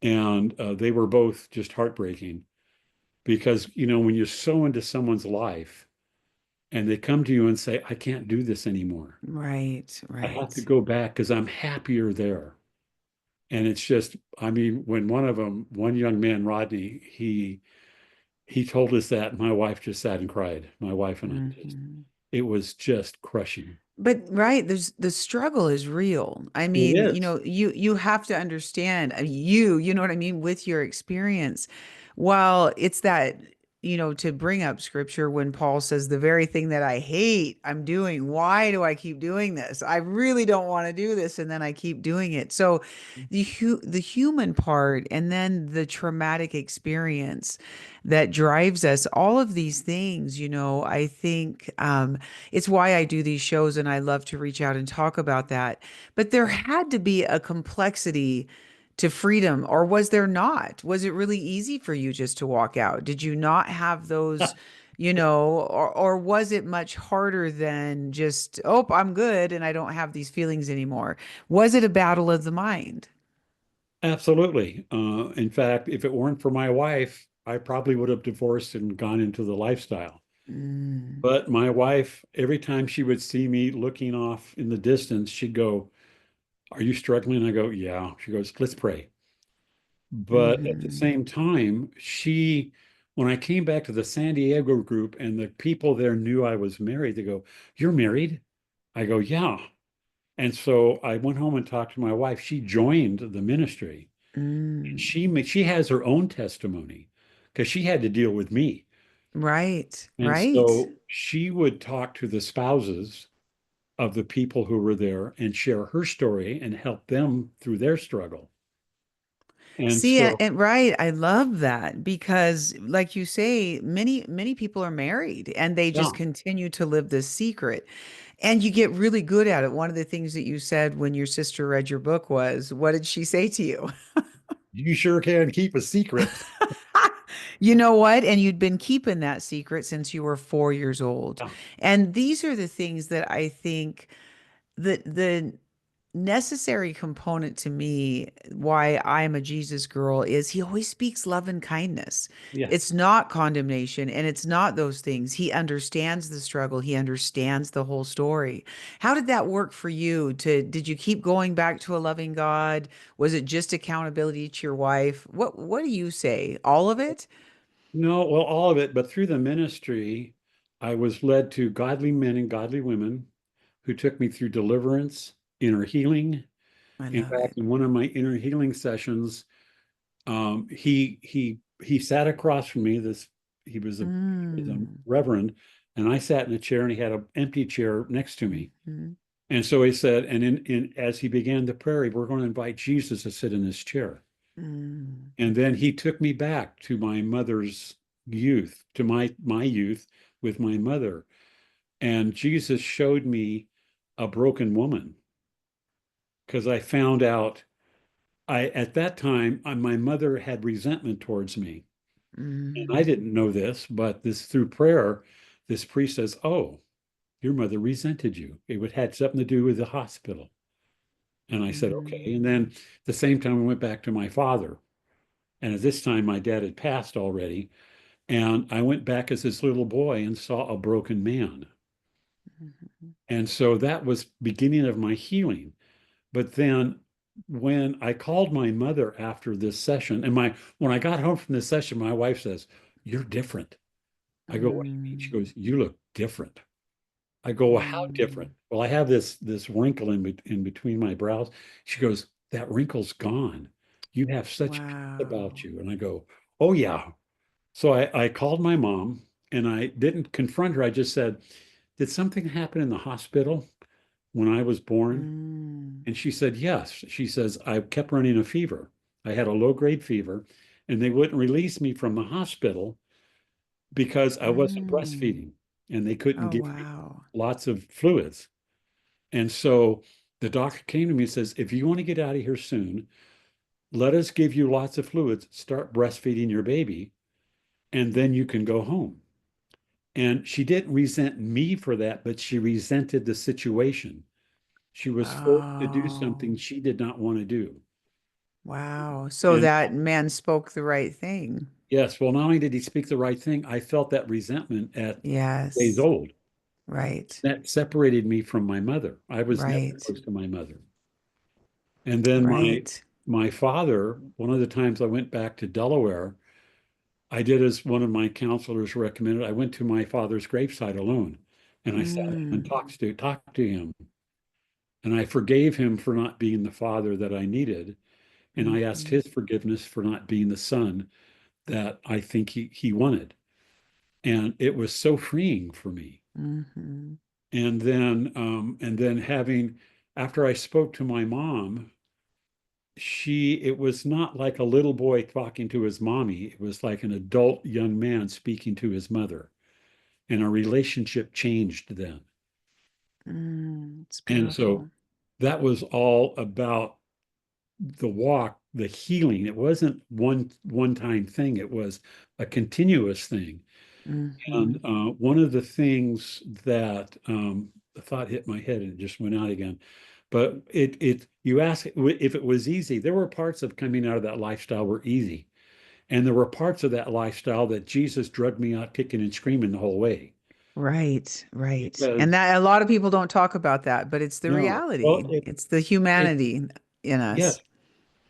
and they were both just heartbreaking because, when you're so into someone's life and they come to you and say, I can't do this anymore. right, I have to right. go back because I'm happier there. And it's just, I mean, when one young man, Rodney, he told us that, my wife just sat and cried. My wife and I just, Mhm. it was just crushing. But right, there's the struggle is real. I It mean, is. you have to understand you know what I mean, with your experience. While it's that, to bring up scripture when Paul says the very thing that I hate, I'm doing. Why do I keep doing this? I really don't want to do this, and then I keep doing it. So the human part and then the traumatic experience that drives us, all of these things, I think it's why I do these shows and I love to reach out and talk about that. But there had to be a complexity to freedom, or was there not? Was it really easy for you just to walk out? Did you not have those, or was it much harder than just, oh, I'm good and I don't have these feelings anymore? Was it a battle of the mind? Absolutely. In fact, if it weren't for my wife, I probably would have divorced and gone into the lifestyle. Mm, But my wife, every time she would see me looking off in the distance, she'd go, are you struggling? I go, yeah. She goes, let's pray. But at the hmm same time, when I came back to the San Diego group and the people there knew I was married, they go, you're married? I go, yeah. And so I went home and talked to my wife. She joined the ministry. mm. She has her own testimony because she had to deal with me. Right, And right. so she would talk to the spouses of the people who were there and share her story and help them through their struggle. And See, so, and right, I love that because, like you say, many people are married and they yeah, just continue to live this secret. And you get really good at it. One of the things that you said when your sister read your book was, what did she say to you? you sure can keep a secret. You know what? And you'd been keeping that secret since you were 4 years old. Yeah. And these are the things that I think the necessary component to me why I'm a Jesus girl is he always speaks love and kindness. It's Yes. not condemnation and it's not those things. He understands the struggle. He understands the whole story. How did that work for you? Did you keep going back to a loving God? Was it just accountability to your wife? What do you say? All of it? No, well, all of it, but through the ministry, I was led to godly men and godly women who took me through deliverance, inner healing. I In love fact, it. in one of my inner healing sessions, he sat across from me. He was a Mm. reverend, and I sat in a chair, and he had an empty chair next to me. Mhm. And so he said, and in as he began the prayer, we're going to invite Jesus to sit in this chair. Mm. And then he took me back to my mother's youth, to my youth with my mother. And Jesus showed me a broken woman because I found out I at that time my mother had resentment towards me. And I Mm. didn't know this, but this through prayer, this priest says, oh, your mother resented you. It would had something to do with the hospital. And I said, okay. And then Mm. at the same time, we went back to my father. And at this time, my dad had passed already. And I went back as this little boy and saw a broken man. Mhm. And so that was beginning of my healing. But then when I called my mother after this session, and my when I got home from this session, my wife says, "You're different." I go, "What do you mean?" She Mm, goes, "You look different." I go, "Well, how mm. different?" "Well, I have this wrinkle in between my brows." She goes, "That wrinkle's gone. You have such peace about Wow. you." And I go, "Oh yeah." So I called my mom and I didn't confront her. I just said, "Did something happen in the hospital when I was born?" Mm, And she said, "Yes." She says, "I kept running a fever. I had a low-grade fever, and they wouldn't release me from the hospital because I wasn't mm. breastfeeding, and they couldn't Oh, give me wow. lots of fluids." And so the doctor came to me and says, "If you want to get out of here soon, let us give you lots of fluids, start breastfeeding your baby, and then you can go home." And she didn't resent me for that, but she resented the situation. She was forced to do Oh, something she did not want to do. wow. So And that man spoke the right thing. yes, well, not only did he speak the right thing, I felt that resentment at days Yes. old. Right. That separated me from my mother. I was never Right. close to my mother. And then Right. my father, one of the times I went back to Delaware, I did as one of my counselors recommended. I went to my father's gravesite alone and I sat down and Mm, talked to him. And I forgave him for not being the father that I needed. And I asked mhm, his forgiveness for not being the son that I think he wanted. And it was so freeing for me. mhm. And then having, after I spoke to my mom, it was not like a little boy talking to his mommy. It was like an adult young man speaking to his mother. And our relationship changed then. It's And so beautiful. that was all about the walk, the healing. It wasn't one time thing. It was a continuous thing. And Hmm. one of the things that the thought hit my head and it just went out again. But you ask if it was easy. There were parts of coming out of that lifestyle were easy, and there were parts of that lifestyle that Jesus drugged me out kicking and screaming the whole way. Right, right. And Because that a lot of people don't talk about that, but it's the no, well, reality. It's the it humanity in yes, us.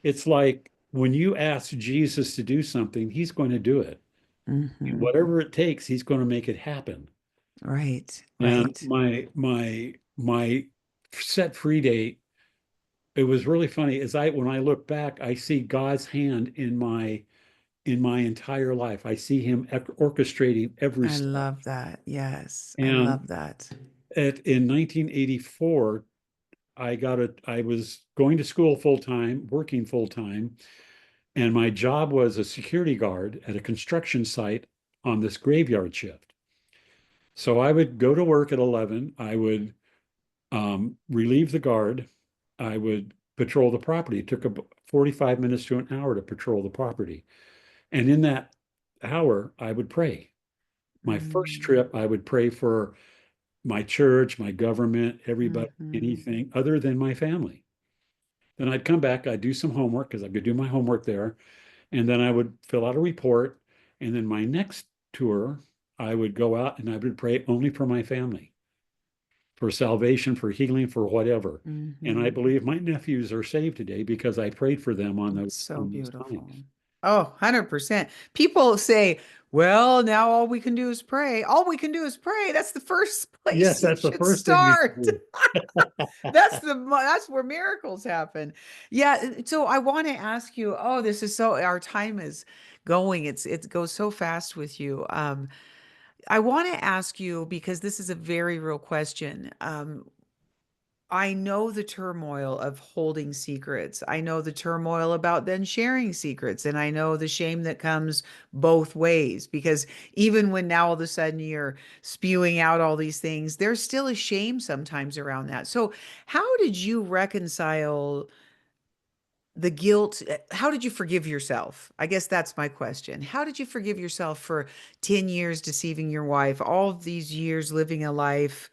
it's like when you ask Jesus to do something, He's going to do it. And Hmm. whatever it takes, He's going to make it happen. Right, And right. my set free date, it was really funny. When I look back, I see God's hand in my entire life. I see Him orchestrating every I step. love that. Yes, I And love that. in 1984, I was going to school full time, working full time, and my job was a security guard at a construction site on this graveyard shift. So I would go to work at 11. I would relieve the guard. I would patrol the property. It took about 45 minutes to an hour to patrol the property. And in that hour, I would pray. My first Mm-hmm. trip, I would pray for my church, my government, everybody, Mm-hmm. anything other than my family. Then I'd come back, I'd do some homework because I could do my homework there. And then I would fill out a report. And then my next tour, I would go out and I would pray only for my family, for salvation, for healing, for whatever. And I Mm-hmm. believe my nephews are saved today because I prayed for them on It's those so on those beautiful. times. Oh, 100%. People say, well, now all we can do is pray. All we can do is pray. That's the first Yes, place you that's the should first thing you should start. do. That's where miracles happen. Yeah, so I want to ask you, oh, this is so our time is going. It goes so fast with you. I want to ask you because this is a very real question. I know the turmoil of holding secrets. I know the turmoil about then sharing secrets. And I know the shame that comes both ways because even when now all of a sudden you're spewing out all these things, there's still a shame sometimes around that. So, how did you reconcile the guilt? How did you forgive yourself? I guess that's my question. How did you forgive yourself for 10 years deceiving your wife, all of these years living a life?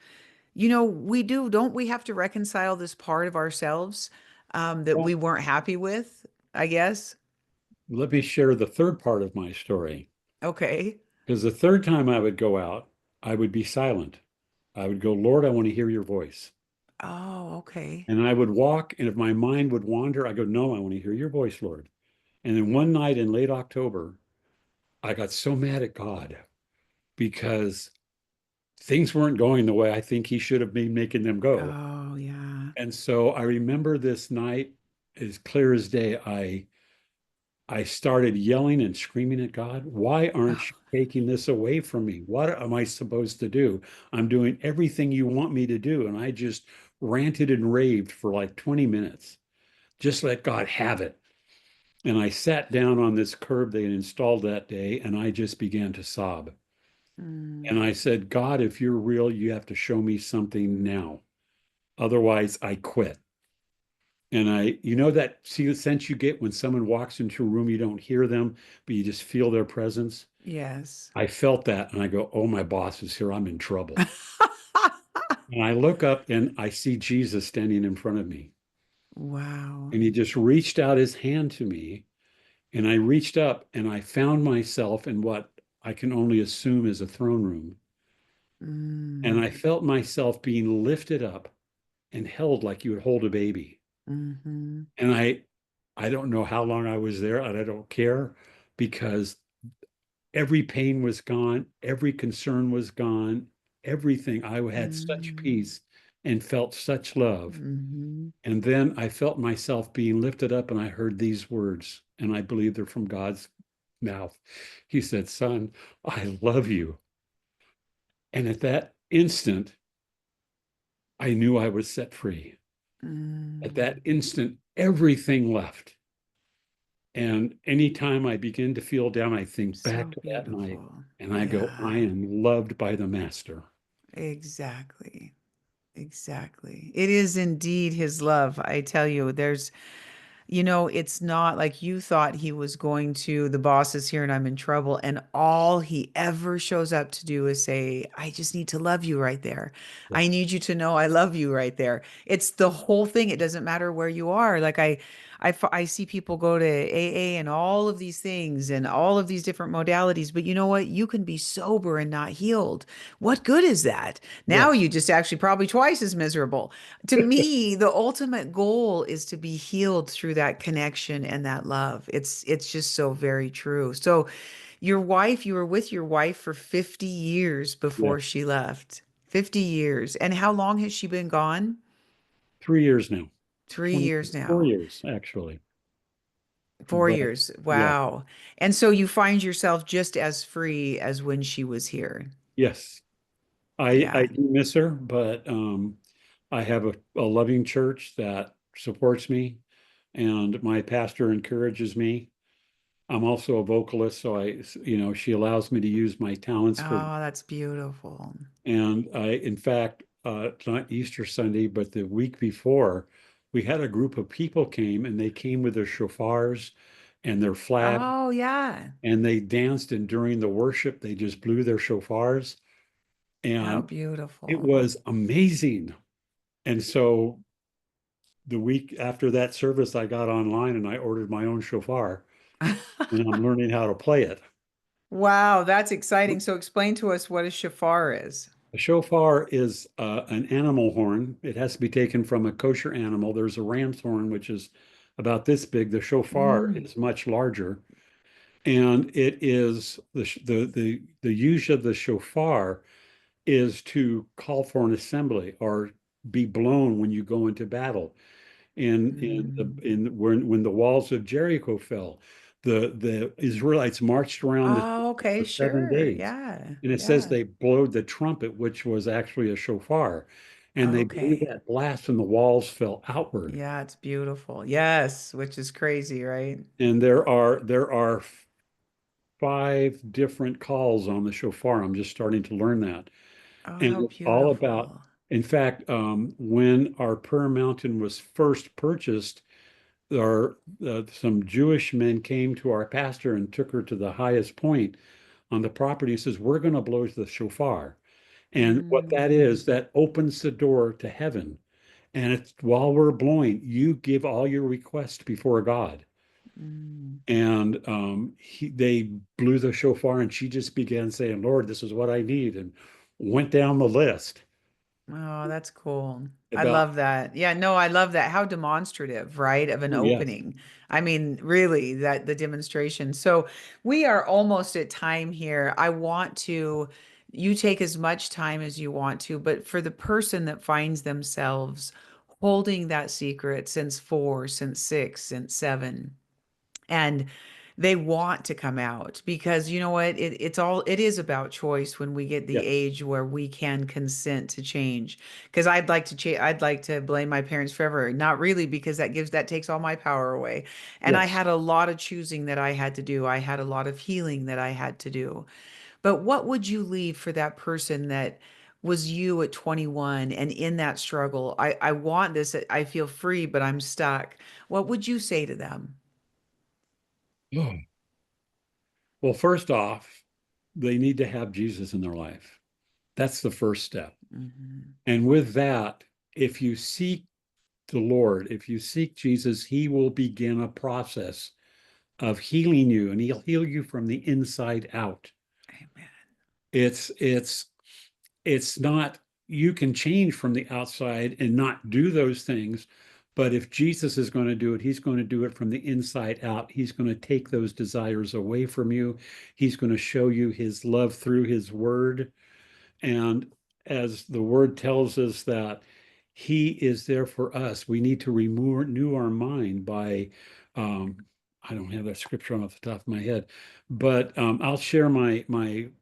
We do, don't we have to reconcile this part of ourselves that Well, we weren't happy with, I guess? let me share the third part of my story. Okay. Because the third time I would go out, I would be silent. I would go, Lord, I want to hear your voice. Oh, okay. And I would walk, and if my mind would wander, I go, no, I want to hear your voice, Lord. And then one night in late October, I got so mad at God because things weren't going the way I think he should have been making them go. Oh, yeah. And so I remember this night as clear as day. I started yelling and screaming at God, why aren't you taking this away from me? What am I supposed to do? I'm doing everything you want me to do. And I just ranted and raved for like 20 minutes. Just let God have it. And I sat down on this curb they had installed that day and I just began to sob. Mm, And I said, God, if you're real, you have to show me something now. Otherwise, I quit. And you know that sense you get when someone walks into a room, you don't hear them, but you just feel their presence. yes. I felt that and I go, oh, my boss is here. I'm in trouble. And I look up and I see Jesus standing in front of me. Wow. And he just reached out his hand to me. And I reached up and I found myself in what I can only assume is a throne room. And Mm, I felt myself being lifted up and held like you would hold a baby. hmm And I don't know how long I was there, and I don't care because every pain was gone, every concern was gone, everything. I had such mm, peace and felt such love. hmm And then I felt myself being lifted up, and I heard these words, and I believe they're from God's mouth. He said, son, I love you. And at that instant, I knew I was set free. At mm. that instant, everything left. And anytime I begin to feel down, I think back So to that night beautiful. and I go, I Yeah, am loved by the master. exactly. Exactly. It is indeed his love. I tell you, it's not like you thought he was going to, the boss is here and I'm in trouble. And all he ever shows up to do is say, I just need to love you right there. Yeah. I need you to know I love you right there. It's the whole thing. It doesn't matter where you are. I see people go to AA and all of these things and all of these different modalities, but you know what? You can be sober and not healed. What good is that? Yeah. Now you just actually probably twice as miserable. To me, the ultimate goal is to be healed through that connection and that love. It's just so very true. So your wife, you were with your wife for 50 years Yeah. before she left. 50 years. And how long has she been gone? 3 years now. 20, Three years four now. years actually. 4 But years. yeah, Wow. And so you find yourself just as free as when she was here. yes. I Yeah. do miss her, but I have a loving church that supports me and my pastor encourages me. I'm also a vocalist, so she allows me to use my talents for. Oh, that's beautiful. And in fact, it's not Easter Sunday, but the week before, we had a group of people came and they came with their shofars and their flag Oh, yeah. and they danced. And during the worship, they just blew their shofars How and it beautiful. was amazing. And so the week after that service, I got online and I ordered my own shofar and I'm learning how to play it. Wow, that's exciting. So explain to us what a shofar is. A shofar is an animal horn. It has to be taken from a kosher animal. There's a ram's horn, which is about this big. The shofar Mm. is much larger, and it is the use of the shofar is to call for an assembly or be blown when you go into battle. Mm. When the walls of Jericho fell, the Israelites marched around the city Oh, okay, for seven sure. days, Yeah. and it says Yeah. they blowed the trumpet, which was actually a shofar, and they blew Okay. that blast, and the walls fell outward. Yeah, it's beautiful. Yes, which is crazy, right? And there are five different calls on the shofar. I'm just starting to learn that, Oh, and how it's all about. beautiful. In fact, when our prayer mountain was first purchased, some Jewish men came to our pastor and took her to the highest point on the property. He says, we're going to blow the shofar. And what that Mm. is, that opens the door to heaven. And it's while we're blowing, you give all your requests before God. Mm. And they blew the shofar, and she just began saying, Lord, this is what I need, and went down the list. Oh, that's cool. I about, love that. Yeah, no, I love that. How demonstrative, right, of an oh, yes, opening. I mean, really, that the demonstration. So we are almost at time here. I want to, you take as much time as you want to, but for the person that finds themselves holding that secret since four, since six, since seven, and they want to come out because you know what it is about choice when we get the yes, age where we can consent to change because I'd like to change. I'd like to blame my parents forever, not really, because that takes all my power away, and I yes. had a lot of choosing that I had to do. I had a lot of healing that I had to do. But what would you leave for that person that was you at 21 and in that struggle? I want this, I feel free but I'm stuck. What would you say to them? Oh. Well, first off, they need to have Jesus in their life. That's the first step. Mhm. And with that, if you seek the Lord, if you seek Jesus, he will begin a process of healing you, and he'll heal you from the inside out. Amen. It's it's it's not, you can change from the outside and not do those things, but if Jesus is going to do it, he's going to do it from the inside out. He's going to take those desires away from you. He's going to show you his love through his word. And as the word tells us that he is there for us, we need to renew our mind by, um, I don't have that scripture off the top of my head, but I'll share my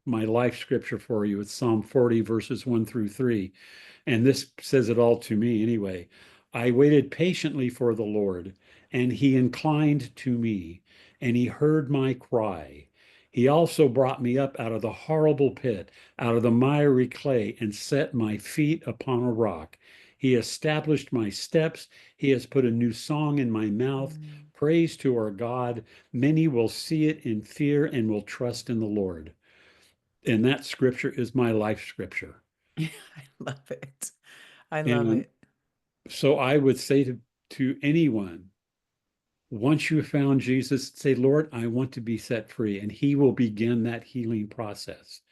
life scripture for you. It's Psalm 40, verses 1 through 3. And this says it all to me anyway. I waited patiently for the Lord, and he inclined to me, and he heard my cry. He also brought me up out of the horrible pit, out of the miry clay, and set my feet upon a rock. He established my steps. He has put a new song in my mouth. Mm. Praise to our God. Many will see it in fear and will trust in the Lord. And that scripture is my life scripture. I love it. I love And it. so I would say to anyone, once you found Jesus, say, Lord, I want to be set free. And he will begin that healing process.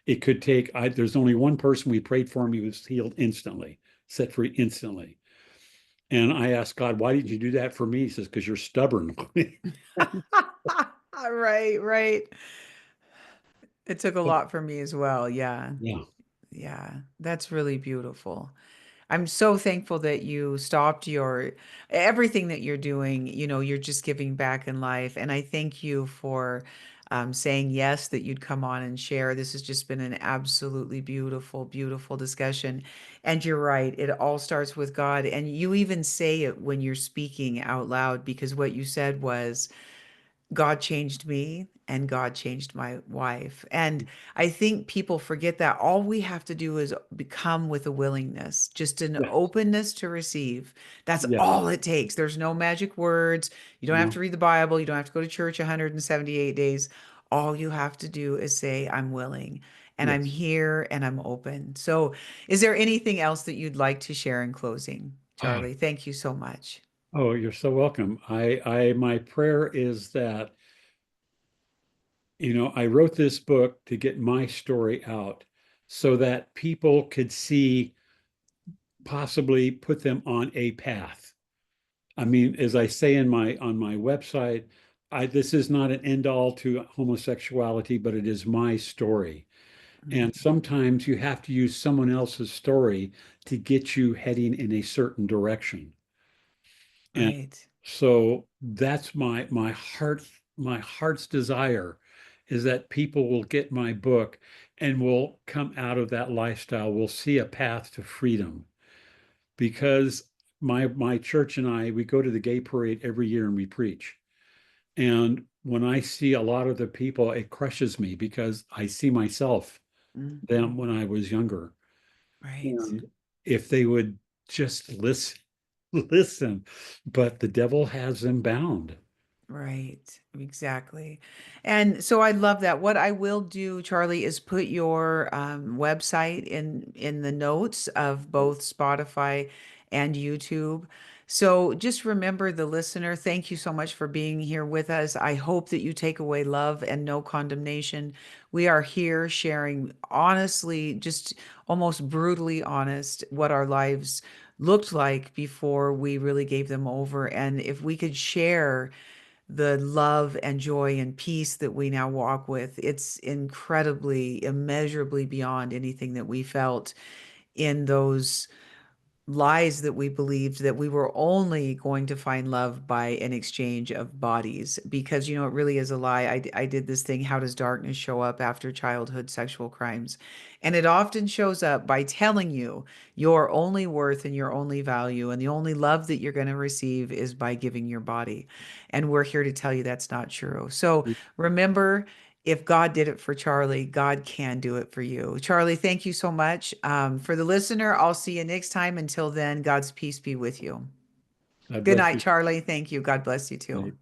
It could take, there's only one person we prayed for him. He was healed instantly, set free instantly. And I asked God, why did you do that for me? He says, because you're stubborn. Right, right. It took a So, lot for me as well. Yeah. yeah. Yeah. That's really beautiful. I'm so thankful that you stopped your everything that you're doing. You're just giving back in life. And I thank you for saying yes, that you'd come on and share. This has just been an absolutely beautiful, beautiful discussion. And you're right, it all starts with God. And you even say it when you're speaking out loud, because what you said was, God changed me and God changed my wife. And I think people forget that all we have to do is become with a willingness, just an Yes. openness to receive. That's Yes. all it takes. There's no magic words. You don't have to No. read the Bible. You don't have to go to church 178 days. All you have to do is say, I'm willing and I'm Yes. here and I'm open. So, is there anything else that you'd like to share in closing, Ah, Charlie? Thank you so much. oh, you're so welcome. My prayer is that, I wrote this book to get my story out so that people could see, possibly put them on a path. I mean, as I say on my website, this is not an end all to homosexuality, but it is my story. And Mm, sometimes you have to use someone else's story to get you heading in a certain direction. And right. so that's my heart's desire is that people will get my book and will come out of that lifestyle, will see a path to freedom. Because my church and I, we go to the gay parade every year and we preach. And when I see a lot of the people, it crushes me because I see myself, them Mhm. when I was younger. Right. And if they would just listen, listen, but the devil has them bound. Right, exactly. And so I love that. What I will do, Charlie, is put your website in the notes of both Spotify and YouTube. So just remember, the listener, thank you so much for being here with us. I hope that you take away love and no condemnation. We are here sharing honestly, just almost brutally honest, what our lives looked like before we really gave them over. And if we could share the love and joy and peace that we now walk with, it's incredibly, immeasurably beyond anything that we felt in those lies that we believed, that we were only going to find love by an exchange of bodies, because it really is a lie. I did this thing, how does darkness show up after childhood sexual crimes? And it often shows up by telling you your only worth and your only value and the only love that you're going to receive is by giving your body. And we're here to tell you that's not true. So remember, if God did it for Charlie, God can do it for you. Charlie, thank you so much. For the listener, I'll see you next time. Until then, God's peace be with you. God Good bless night, you. Charlie. Thank you. God bless you too.